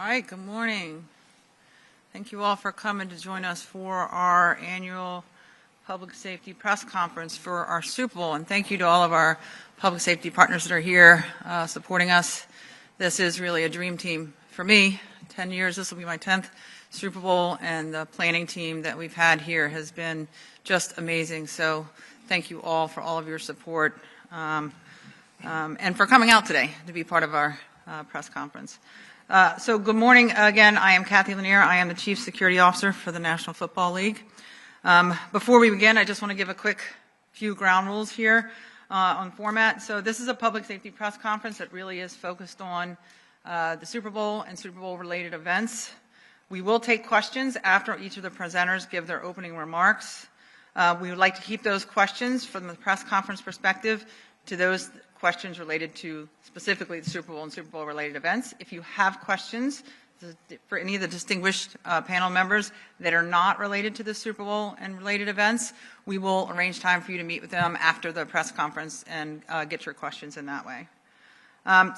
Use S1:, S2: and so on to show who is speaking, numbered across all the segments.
S1: All right, good morning. Thank you all for coming to join us for our annual public safety press conference for our Super Bowl. And thank you to all of our public safety partners that are here supporting us. This is really a dream team for me. 10 years, this will be my 10th Super Bowl, and the planning team that we've had here has been just amazing. So thank you all for all of your support and for coming out today to be part of our press conference. So good morning again. I am Kathy Lanier. I am the Chief Security Officer for the National Football League. Before we begin, I just want to give a quick few ground rules here on format. So this is a public safety press conference that really is focused on the Super Bowl and Super Bowl related events. We will take questions after each of the presenters give their opening remarks. We would like to keep those questions from the press conference perspective to those questions related to specifically the Super Bowl and Super Bowl related events. If you have questions for any of the distinguished panel members that are not related to the Super Bowl and related events, we will arrange time for you to meet with them after the press conference and get your questions in that way.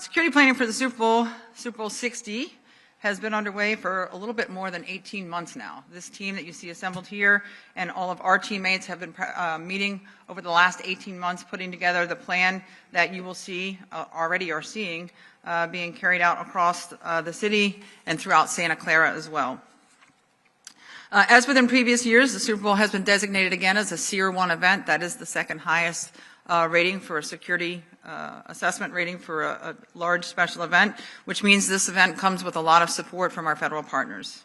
S1: Security planning for the Super Bowl 60, has been underway for a little bit more than 18 months now. This team that you see assembled here and all of our teammates have been meeting over the last 18 months, putting together the plan that you will see, already are seeing, being carried out across the city and throughout Santa Clara as well. As within previous years, the Super Bowl has been designated again as a CR1 event. That is the second highest rating for a security assessment rating for a large special event, which means this event comes with a lot of support from our federal partners.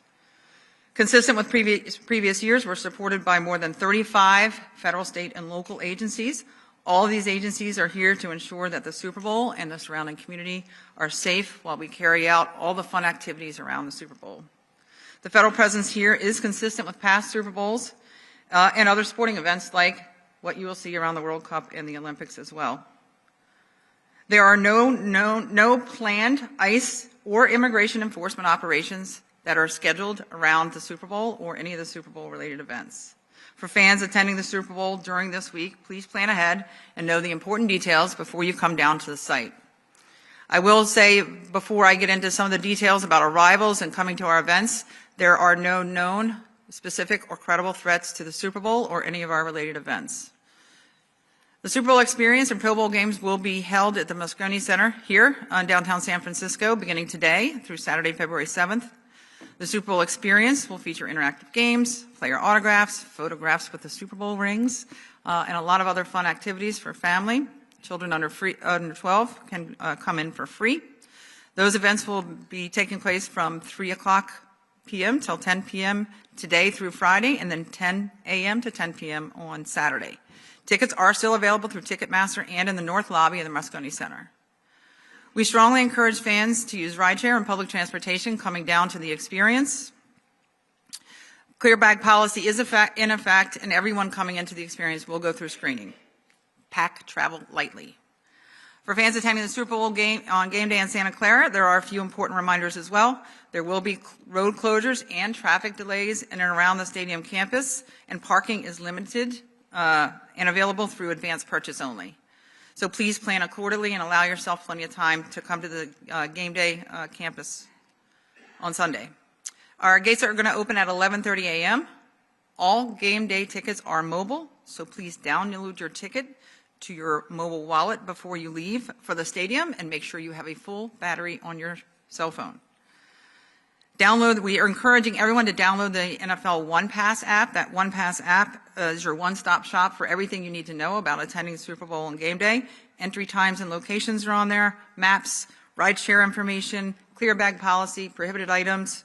S1: Consistent with previous years, we're supported by more than 35 federal, state, and local agencies. All of these agencies are here to ensure that the Super Bowl and the surrounding community are safe while we carry out all the fun activities around the Super Bowl. The federal presence here is consistent with past Super Bowls and other sporting events like what you will see around the World Cup and the Olympics as well. There are no planned ICE or immigration enforcement operations that are scheduled around the Super Bowl or any of the Super Bowl related events. For fans attending the Super Bowl during this week, please plan ahead and know the important details before you come down to the site. I will say, before I get into some of the details about arrivals and coming to our events, there are no known specific or credible threats to the Super Bowl or any of our related events. The Super Bowl experience and Pro Bowl games will be held at the Moscone Center here in downtown San Francisco beginning today through Saturday, February 7th. The Super Bowl experience will feature interactive games, player autographs, photographs with the Super Bowl rings, and a lot of other fun activities for family. Children under 12 can come in for free. Those events will be taking place from 3 o'clock p.m. till 10 p.m. today through Friday, and then 10 a.m. to 10 p.m. on Saturday. Tickets are still available through Ticketmaster and in the North Lobby of the Moscone Center. We strongly encourage fans to use rideshare and public transportation coming down to the experience. Clear bag policy is in effect, and everyone coming into the experience will go through screening. Pack travel lightly. For fans attending the Super Bowl game on game day in Santa Clara, there are a few important reminders as well. There will be road closures and traffic delays in and around the stadium campus, and parking is limited and available through advance purchase only. So please plan accordingly and allow yourself plenty of time to come to the game day campus on Sunday. Our gates are going to open at 11:30 a.m. All game day tickets are mobile, so please download your ticket to your mobile wallet before you leave for the stadium and make sure you have a full battery on your cell phone. We are encouraging everyone to download the NFL One Pass app. That One Pass app is your one-stop shop for everything you need to know about attending the Super Bowl and game day. Entry times and locations are on there, maps, rideshare information, clear bag policy, prohibited items.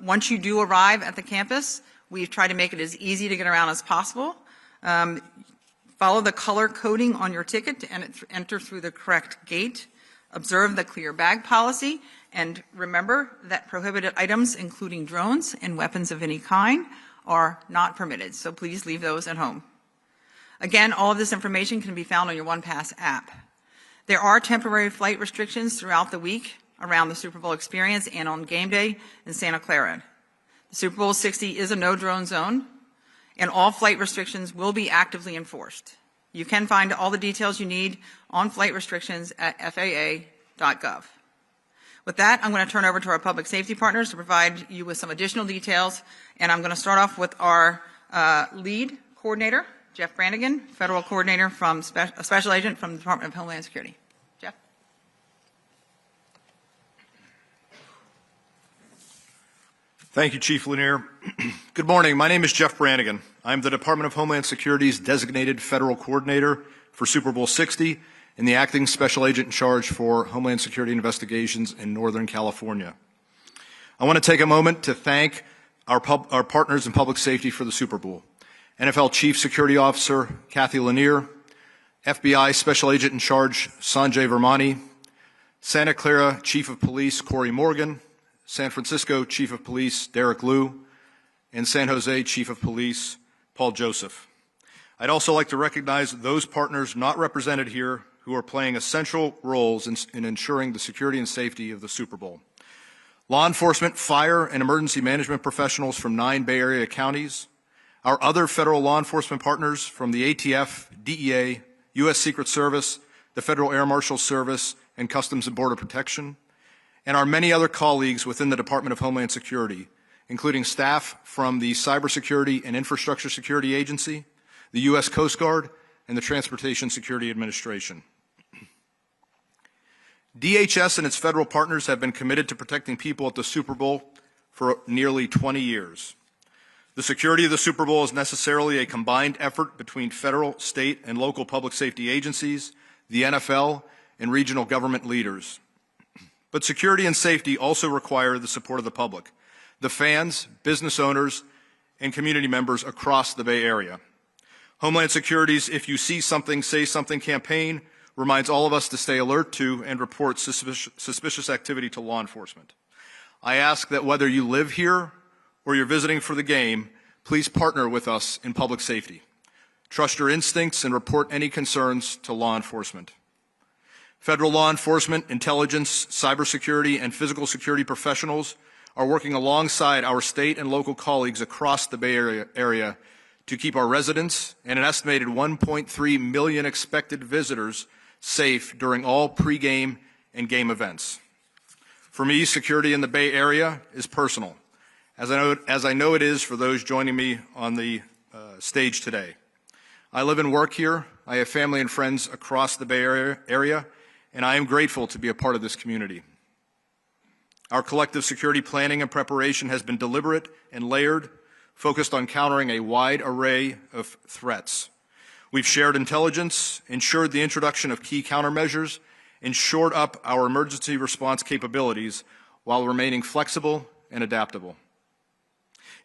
S1: Once you do arrive at the campus, we've tried to make it as easy to get around as possible. Follow the color coding on your ticket to enter through the correct gate. Observe the clear bag policy. And remember that prohibited items, including drones and weapons of any kind, are not permitted. So please leave those at home. Again, all of this information can be found on your OnePass app. There are temporary flight restrictions throughout the week around the Super Bowl experience and on game day in Santa Clara. The Super Bowl 60 is a no-drone zone, and all flight restrictions will be actively enforced. You can find all the details you need on flight restrictions at FAA.gov. With that, I'm going to turn over to our public safety partners to provide you with some additional details. And I'm going to start off with our lead coordinator, Jeff Brannigan, federal coordinator from a special agent from the Department of Homeland Security. Jeff.
S2: Thank you, Chief Lanier. Good morning. My name is Jeff Brannigan. I'm the Department of Homeland Security's designated federal coordinator for Super Bowl 60 and the acting special agent in charge for Homeland Security investigations in Northern California. I want to take a moment to thank our partners in public safety for the Super Bowl. NFL Chief Security Officer Kathy Lanier, FBI Special Agent in charge Sanjay Vermani, Santa Clara Chief of Police Corey Morgan, San Francisco Chief of Police Derek Liu, and San Jose Chief of Police Paul Joseph. I'd also like to recognize those partners not represented here who are playing essential roles in ensuring the security and safety of the Super Bowl. Law enforcement, fire, and emergency management professionals from 9 Bay Area counties, our other federal law enforcement partners from the ATF, DEA, U.S. Secret Service, the Federal Air Marshal Service, and Customs and Border Protection, and our many other colleagues within the Department of Homeland Security, including staff from the Cybersecurity and Infrastructure Security Agency, the U.S. Coast Guard, and the Transportation Security Administration. DHS and its federal partners have been committed to protecting people at the Super Bowl for nearly 20 years. The security of the Super Bowl is necessarily a combined effort between federal, state, and local public safety agencies, the NFL, and regional government leaders. But security and safety also require the support of the public, the fans, business owners, and community members across the Bay Area. Homeland Security's If You See Something, Say Something campaign reminds all of us to stay alert to and report suspicious activity to law enforcement. I ask that whether you live here or you're visiting for the game, please partner with us in public safety. Trust your instincts and report any concerns to law enforcement. Federal law enforcement, intelligence, cybersecurity, and physical security professionals are working alongside our state and local colleagues across the Bay Area to keep our residents and an estimated 1.3 million expected visitors safe during all pregame and game events. For me, security in the Bay Area is personal, as I know it is for those joining me on the stage today. I live and work here. I have family and friends across the Bay Area, and I am grateful to be a part of this community. Our collective security planning and preparation has been deliberate and layered, focused on countering a wide array of threats. We've shared intelligence, ensured the introduction of key countermeasures, and shored up our emergency response capabilities while remaining flexible and adaptable.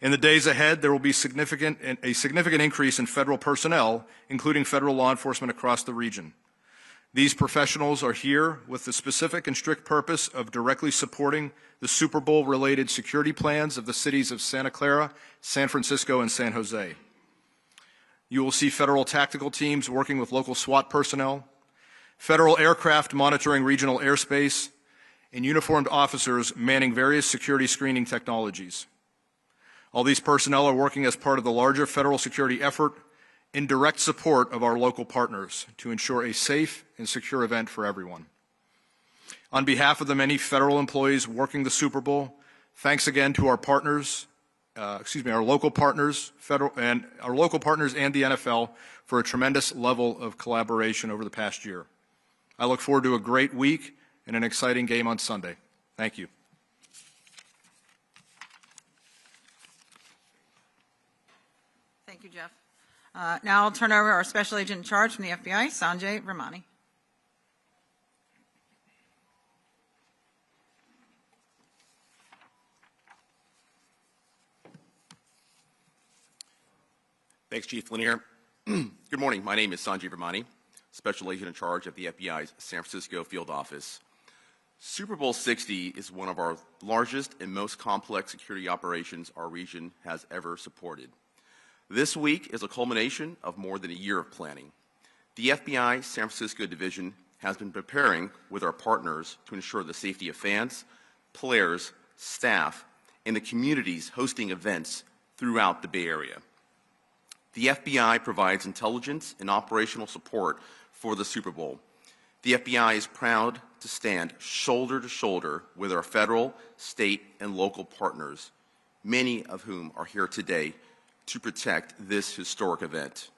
S2: In the days ahead, there will be a significant increase in federal personnel, including federal law enforcement across the region. These professionals are here with the specific and strict purpose of directly supporting the Super Bowl-related security plans of the cities of Santa Clara, San Francisco, and San Jose. You will see federal tactical teams working with local SWAT personnel, federal aircraft monitoring regional airspace, and uniformed officers manning various security screening technologies. All these personnel are working as part of the larger federal security effort in direct support of our local partners to ensure a safe and secure event for everyone. On behalf of the many federal employees working the Super Bowl, thanks again to our partners, our local partners, and the NFL for a tremendous level of collaboration over the past year. I look forward to a great week and an exciting game on Sunday. Thank you.
S1: Thank you, Jeff. Now I'll turn over our special agent in charge from the FBI, Sanjay Vermani.
S3: Thanks, Chief Lanier. Good morning. My name is Sanjay Vermani, special agent in charge of the FBI's San Francisco field office. Super Bowl 60 is one of our largest and most complex security operations our region has ever supported. This week is a culmination of more than a year of planning. The FBI San Francisco division has been preparing with our partners to ensure the safety of fans, players, staff, and the communities hosting events throughout the Bay Area. The FBI provides intelligence and operational support for the Super Bowl. The FBI is proud to stand shoulder to shoulder with our federal, state, and local partners, many of whom are here today to protect this historic event.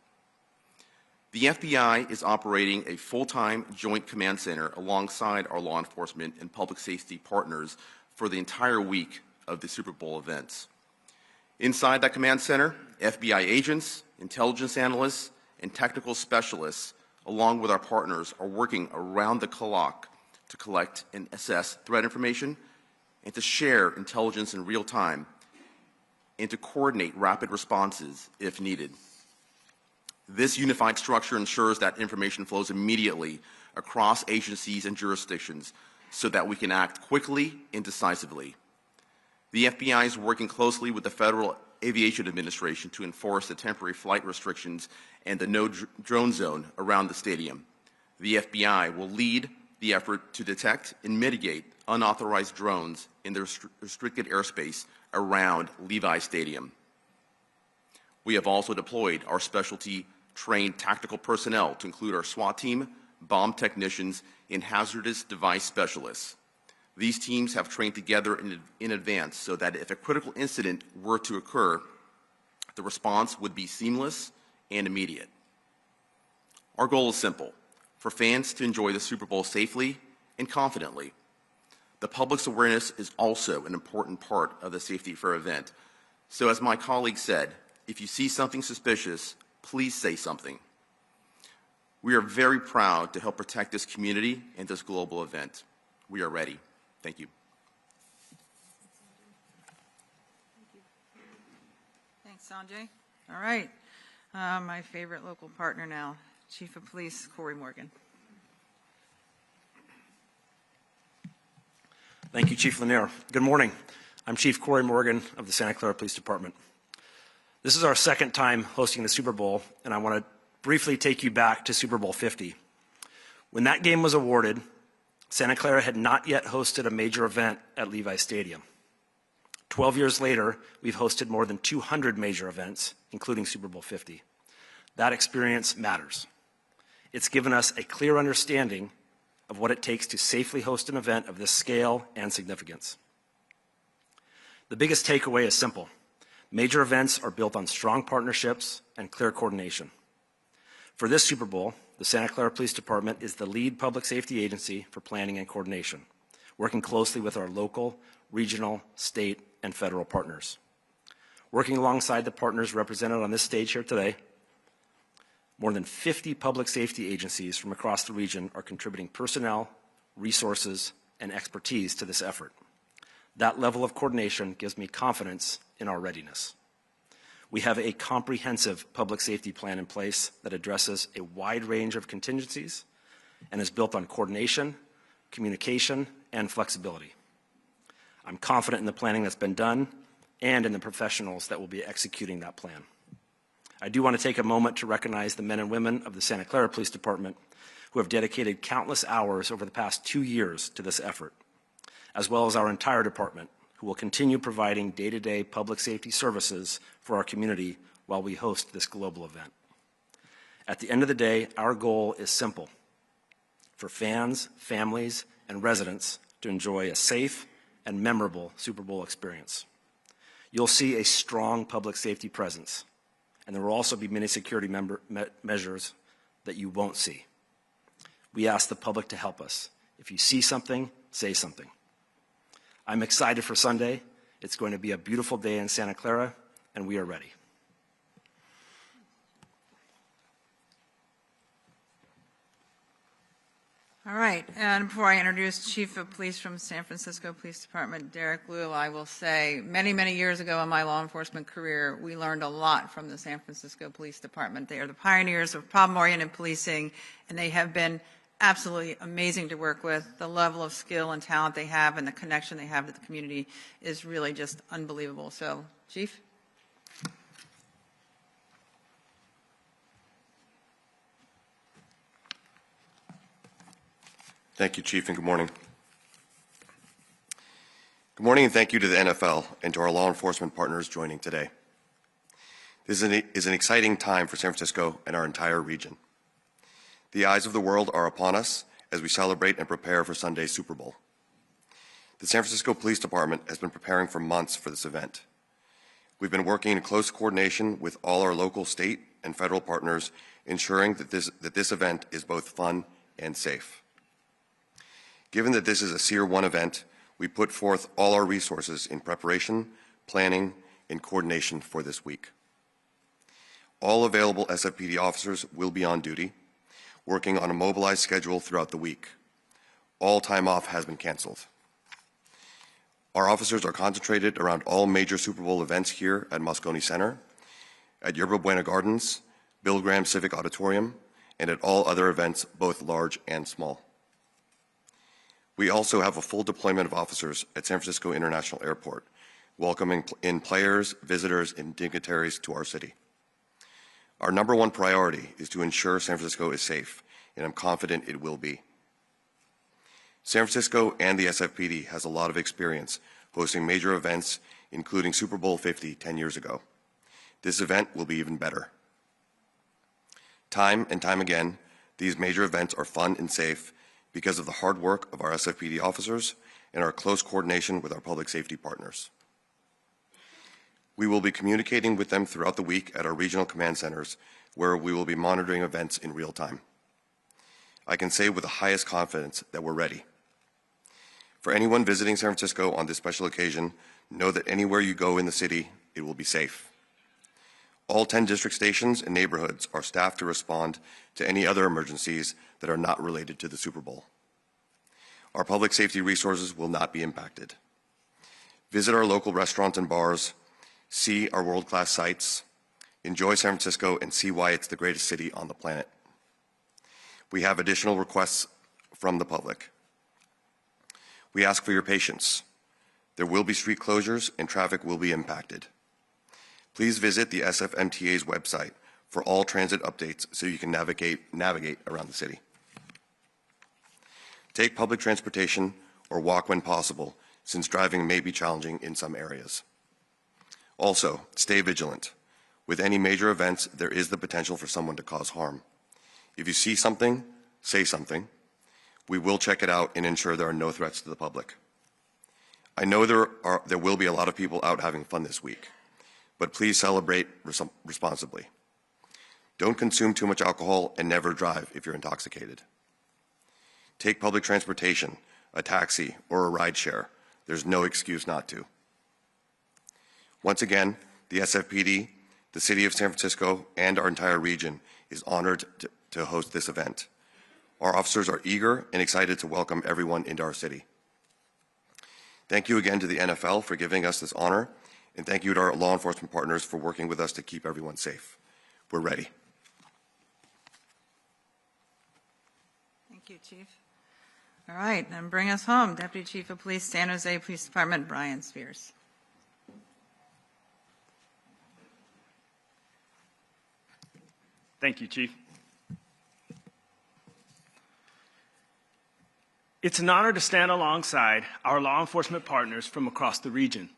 S3: The FBI is operating a full-time joint command center alongside our law enforcement and public safety partners for the entire week of the Super Bowl events. Inside that command center, FBI agents, intelligence analysts, and technical specialists, along with our partners, are working around the clock to collect and assess threat information and to share intelligence in real time and to coordinate rapid responses if needed. This unified structure ensures that information flows immediately across agencies and jurisdictions so that we can act quickly and decisively. The FBI is working closely with the Federal Aviation Administration to enforce the temporary flight restrictions and the no-drone zone around the stadium. The FBI will lead the effort to detect and mitigate unauthorized drones in the restricted airspace around Levi Stadium. We have also deployed our specialty trained tactical personnel to include our SWAT team, bomb technicians, and hazardous device specialists. These teams have trained together in advance so that if a critical incident were to occur, the response would be seamless and immediate. Our goal is simple: for fans to enjoy the Super Bowl safely and confidently. The public's awareness is also an important part of the Safety Fair event. So as my colleague said, if you see something suspicious, please say something. We are very proud to help protect this community and this global event. We are ready. Thank you.
S1: Thanks, Sanjay. All right. My favorite local partner now, Chief of Police Corey Morgan.
S4: Thank you, Chief Lanier. Good morning. I'm Chief Corey Morgan of the Santa Clara Police Department. This is our second time hosting the Super Bowl, and I want to briefly take you back to Super Bowl 50. When that game was awarded, Santa Clara had not yet hosted a major event at Levi Stadium. 12 years later, we've hosted more than 200 major events, including Super Bowl 50. That experience matters. It's given us a clear understanding of what it takes to safely host an event of this scale and significance. The biggest takeaway is simple. Major events are built on strong partnerships and clear coordination. For this Super Bowl, the Santa Clara Police Department is the lead public safety agency for planning and coordination, working closely with our local, regional, state, and federal partners. Working alongside the partners represented on this stage here today, more than 50 public safety agencies from across the region are contributing personnel, resources, and expertise to this effort. That level of coordination gives me confidence in our readiness. We have a comprehensive public safety plan in place that addresses a wide range of contingencies and is built on coordination, communication, and flexibility. I'm confident in the planning that's been done and in the professionals that will be executing that plan. I do want to take a moment to recognize the men and women of the Santa Clara Police Department who have dedicated countless hours over the past 2 years to this effort, as well as our entire department, who will continue providing day-to-day public safety services for our community while we host this global event. At the end of the day, our goal is simple: for fans, families, and residents to enjoy a safe and memorable Super Bowl experience. You'll see a strong public safety presence, and there will also be many security measures that you won't see. We ask the public to help us. If you see something, say something. I'm excited for Sunday. It's going to be a beautiful day in Santa Clara, and we are ready.
S1: All right, and before I introduce Chief of Police from San Francisco Police Department, Derek Liu, I will say many, many years ago in my law enforcement career, we learned a lot from the San Francisco Police Department. They are the pioneers of problem-oriented policing, and they have been absolutely amazing to work with. The level of skill and talent they have and the connection they have to the community is really just unbelievable. So, Chief?
S5: Thank you, Chief, and good morning. Good morning, and thank you to the NFL and to our law enforcement partners joining today. This is an exciting time for San Francisco and our entire region. The eyes of the world are upon us as we celebrate and prepare for Sunday's Super Bowl. The San Francisco Police Department has been preparing for months for this event. We've been working in close coordination with all our local, state, and federal partners, ensuring that this event is both fun and safe. Given that this is a Tier 1 event, we put forth all our resources in preparation, planning, and coordination for this week. All available SFPD officers will be on duty, working on a mobilized schedule throughout the week. All time off has been canceled. Our officers are concentrated around all major Super Bowl events here at Moscone Center, at Yerba Buena Gardens, Bill Graham Civic Auditorium, and at all other events, both large and small. We also have a full deployment of officers at San Francisco International Airport, welcoming in players, visitors, and dignitaries to our city. Our number one priority is to ensure San Francisco is safe, and I'm confident it will be. San Francisco and the SFPD has a lot of experience hosting major events, including Super Bowl 50 10 years ago. This event will be even better. Time and time again, these major events are fun and safe because of the hard work of our SFPD officers and our close coordination with our public safety partners. We will be communicating with them throughout the week at our regional command centers, where we will be monitoring events in real time. I can say with the highest confidence that we're ready. For anyone visiting San Francisco on this special occasion, know that anywhere you go in the city, it will be safe. All 10 district stations and neighborhoods are staffed to respond to any other emergencies that are not related to the Super Bowl. Our public safety resources will not be impacted. Visit our local restaurants and bars, see our world-class sites, enjoy San Francisco, and see why it's the greatest city on the planet. We have additional requests from the public. We ask for your patience. There will be street closures and traffic will be impacted. Please visit the SFMTA's website for all transit updates so you can navigate around the city. Take public transportation or walk when possible, since driving may be challenging in some areas. Also, stay vigilant. With any major events, there is the potential for someone to cause harm. If you see something, say something. We will check it out and ensure there are no threats to the public. I know there will be a lot of people out having fun this week, but please celebrate responsibly. Don't consume too much alcohol and never drive if you're intoxicated. Take public transportation, a taxi, or a ride share. There's no excuse not to. Once again, the SFPD, the City of San Francisco, and our entire region is honored to host this event. Our officers are eager and excited to welcome everyone into our city. Thank you again to the NFL for giving us this honor, and thank you to our law enforcement partners for working with us to keep everyone safe. We're ready.
S1: Thank you, Chief. All right, and bring us home, Deputy Chief of Police, San Jose Police Department, Brian Spears.
S6: Thank you, Chief. It's an honor to stand alongside our law enforcement partners from across the region.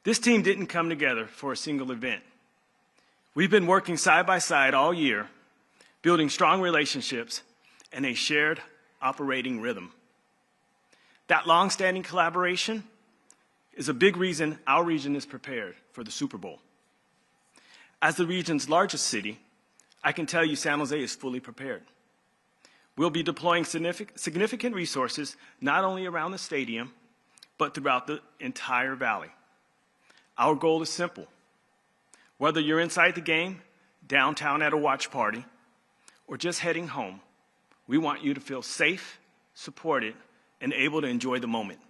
S6: This team didn't come together for a single event. We've been working side by side all year, building strong relationships and a shared operating rhythm. That long-standing collaboration is a big reason our region is prepared for the Super Bowl. As the region's largest city, I can tell you San Jose is fully prepared. We'll be deploying significant resources not only around the stadium, but throughout the entire valley. Our goal is simple. Whether you're inside the game, downtown at a watch party, or just heading home, we want you to feel safe, supported, and able to enjoy the moment.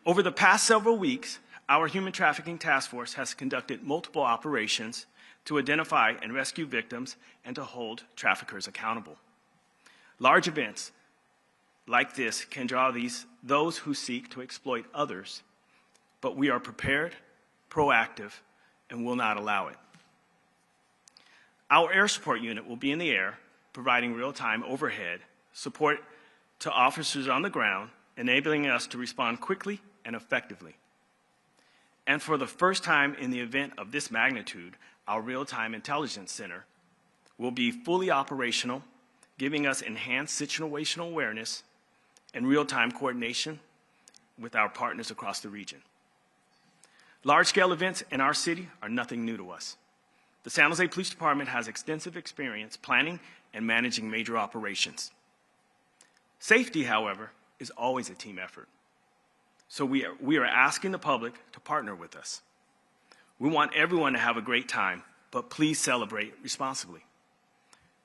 S6: Over the past several weeks, our Human Trafficking Task Force has conducted multiple operations to identify and rescue victims and to hold traffickers accountable. Large events like this can draw those who seek to exploit others, but we are prepared, proactive, and will not allow it. Our air support unit will be in the air, providing real-time overhead support to officers on the ground, enabling us to respond quickly and effectively. And for the first time in the event of this magnitude, our real-time intelligence center will be fully operational giving us enhanced situational awareness and real-time coordination with our partners across the region. Large-scale events in our city are nothing new to us. The San Jose Police Department has extensive experience planning and managing major operations. Safety, however, is always a team effort. So we are asking the public to partner with us. We want everyone to have a great time, but please celebrate responsibly.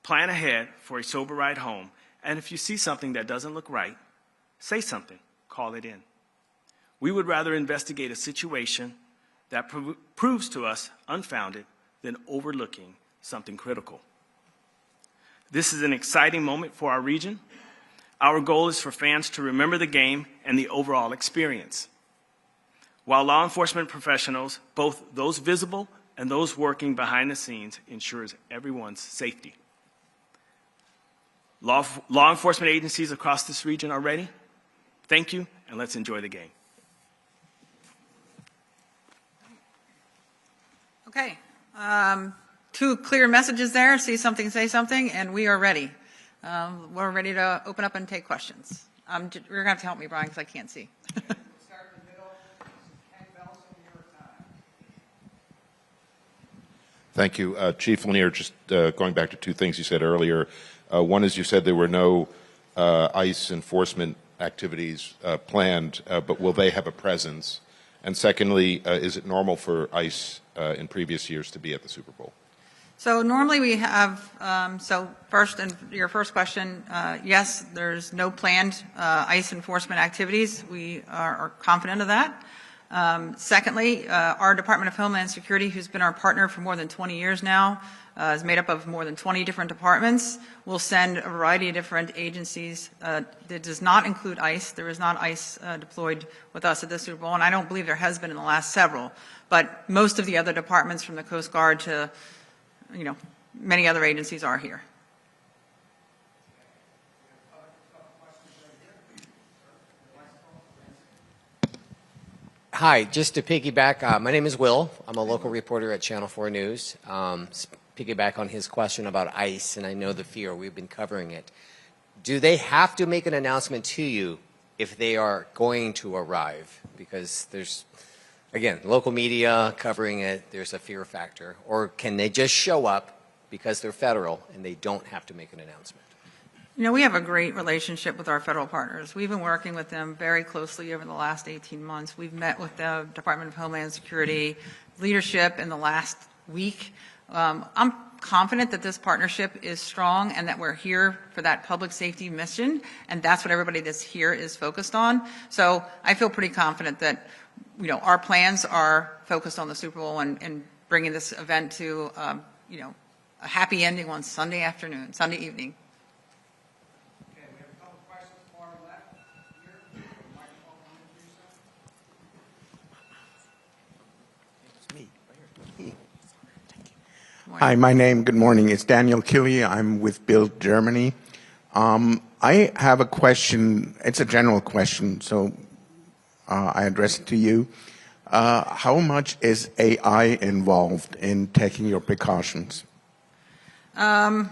S6: Plan ahead for a sober ride home, and if you see something that doesn't look right, say something, call it in. We would rather investigate a situation that proves to us unfounded than overlooking something critical. This is an exciting moment for our region. Our goal is for fans to remember the game and the overall experience. While law enforcement professionals, both those visible and those working behind the scenes, ensures everyone's safety. Law enforcement agencies across this region are ready. Thank you, and let's enjoy the game.
S1: Okay. Two clear messages there. See something, say something, and we are ready. We're ready to open up and take questions. You're going to have to help me, Brian, because I can't see.
S7: Thank you. Chief Lanier, just going back to two things you said earlier. One is you said there were no ICE enforcement activities planned, but will they have a presence? And secondly, is it normal for ICE in previous years to be at the Super Bowl?
S1: So normally we have, so first, and your first question, yes, there's no planned ICE enforcement activities. We are confident of that. Secondly, our Department of Homeland Security, who's been our partner for more than 20 years now, is made up of more than 20 different departments. We'll send a variety of different agencies. That does not include ICE. There is not ICE deployed with us at the Super Bowl, and I don't believe there has been in the last several. But most of the other departments, from the Coast Guard to, you know, many other agencies, are here.
S8: Hi, just to piggyback, my name is Will. I'm a local reporter at Channel 4 News. Piggyback on his question about ICE, and I know the fear. We've been covering it. Do they have to make an announcement to you if they are going to arrive? Because there's, again, local media covering it, there's a fear factor. Or can they just show up because they're federal and they don't have to make an announcement?
S1: You know, we have a great relationship with our federal partners. We've been working with them very closely over the last 18 months. We've met with the Department of Homeland Security leadership in the last week. I'm confident that this partnership is strong and that we're here for that public safety mission, and that's what everybody that's here is focused on. So I feel pretty confident that, you know, our plans are focused on the Super Bowl and bringing this event to, you know, a happy ending on Sunday afternoon, Sunday evening.
S9: Okay, we have a couple questions far left here. Microphone Hi, my name, good morning, is Daniel Killy. I'm with Build Germany. I have a question. It's a general question, so I address it to you. How much is AI involved in taking your precautions?
S1: Well,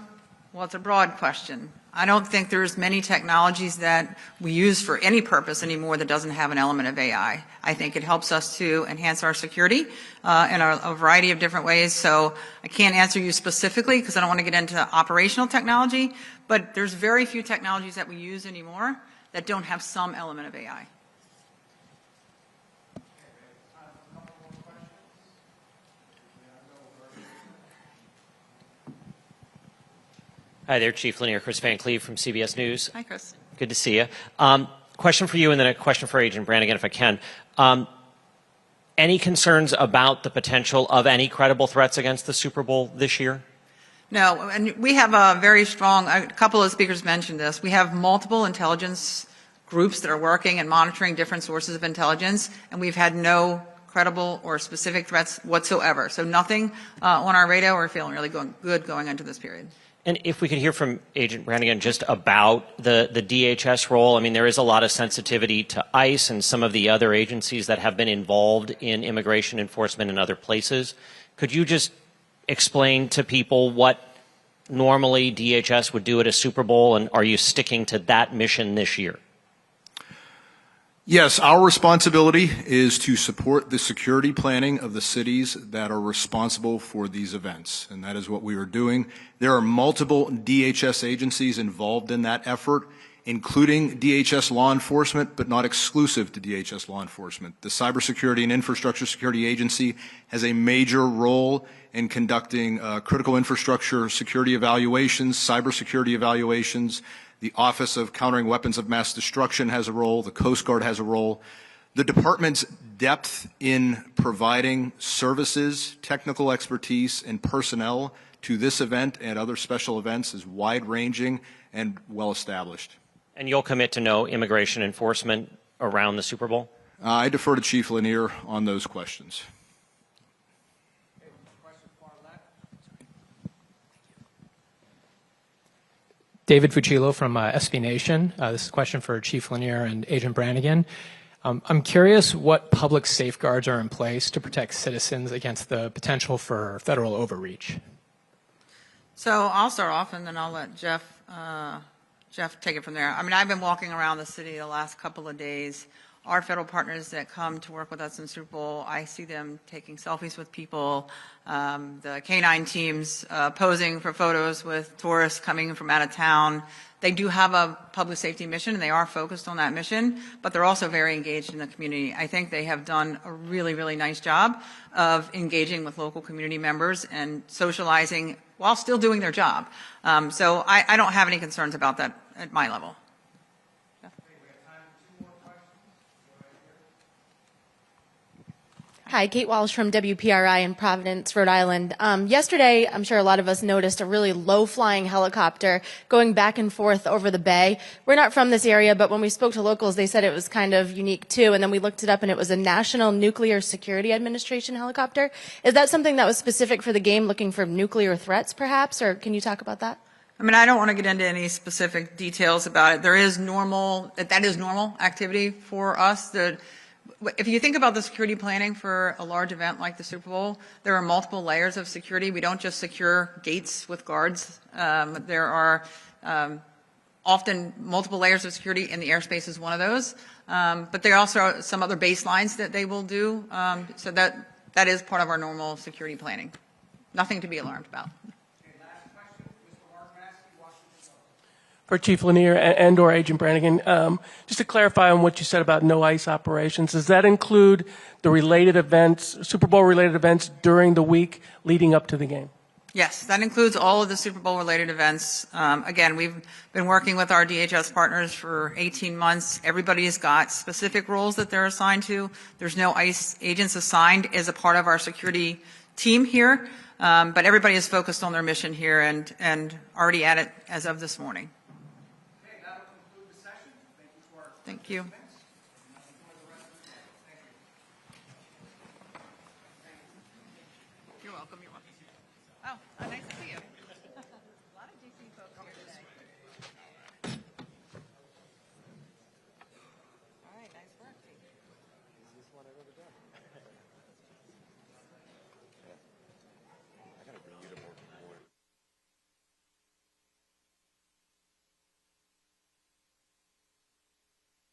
S1: it's a broad question. I don't think there's many technologies that we use for any purpose anymore that doesn't have an element of AI. I think it helps us to enhance our security in a variety of different ways. So I can't answer you specifically because I don't want to get into operational technology, but there's very few technologies that we use anymore that don't have some element of AI.
S10: Hi there, Chief Lanier. Chris Van Cleve from CBS News.
S1: Hi, Chris.
S10: Good to see you. Question for you and then a question for Agent Brannigan, if I can. Any concerns about the potential of any credible threats against the Super Bowl this year?
S1: No, and we have a very strong, a couple of speakers mentioned this, we have multiple intelligence groups that are working and monitoring different sources of intelligence, and we've had no credible or specific threats whatsoever. So nothing on our radar. We're feeling really good going into this period.
S10: And if we could hear from Agent Brannigan just about the DHS role. I mean, there is a lot of sensitivity to ICE and some of the other agencies that have been involved in immigration enforcement in other places. Could you just explain to people what normally DHS would do at a Super Bowl, and are you sticking to that mission this year?
S2: Yes, our responsibility is to support the security planning of the cities that are responsible for these events, and that is what we are doing. There are multiple DHS agencies involved in that effort, including DHS law enforcement, but not exclusive to DHS law enforcement. The Cybersecurity and Infrastructure Security Agency has a major role in conducting critical infrastructure security evaluations, cybersecurity evaluations. The Office of Countering Weapons of Mass Destruction has a role. The Coast Guard has a role. The department's depth in providing services, technical expertise, and personnel to this event and other special events is wide-ranging and well-established.
S10: And you'll commit to no immigration enforcement around the Super Bowl?
S2: I defer to Chief Lanier on those questions.
S11: David Fucillo from SB Nation. This is a question for Chief Lanier and Agent Brannigan. I'm curious what public safeguards are in place to protect citizens against the potential for federal overreach.
S1: So I'll start off, and then I'll let Jeff take it from there. I mean, I've been walking around the city the last couple of days. Our federal partners that come to work with us in Super Bowl, I see them taking selfies with people, the K-9 teams posing for photos with tourists coming from out of town. They do have a public safety mission, and they are focused on that mission, but they're also very engaged in the community. I think they have done a really, really nice job of engaging with local community members and socializing while still doing their job. So I don't have any concerns about that at my level.
S12: Hi, Kate Walsh from WPRI in Providence, Rhode Island. Yesterday, I'm sure a lot of us noticed a really low-flying helicopter going back and forth over the bay. We're not from this area, but when we spoke to locals, they said it was kind of unique too, and then we looked it up and it was a National Nuclear Security Administration helicopter. Is that something that was specific for the game, looking for nuclear threats perhaps, or can you talk about that?
S1: I mean, I don't want to get into any specific details about it. That is normal activity for us. If you think about the security planning for a large event like the Super Bowl, there are multiple layers of security. We don't just secure gates with guards. There are often multiple layers of security, and the airspace is one of those. But there are also some other baselines that they will do. So that is part of our normal security planning. Nothing to be alarmed about.
S13: For Chief Lanier and or Agent Brannigan, just to clarify on what you said about no ICE operations, does that include the related events, Super Bowl related events during the week leading up to the game?
S1: Yes, that includes all of the Super Bowl related events. Again, we've been working with our DHS partners for 18 months. Everybody's got specific roles that they're assigned to. There's no ICE agents assigned as a part of our security team here, but everybody is focused on their mission here and already at it as of this morning. Thank you.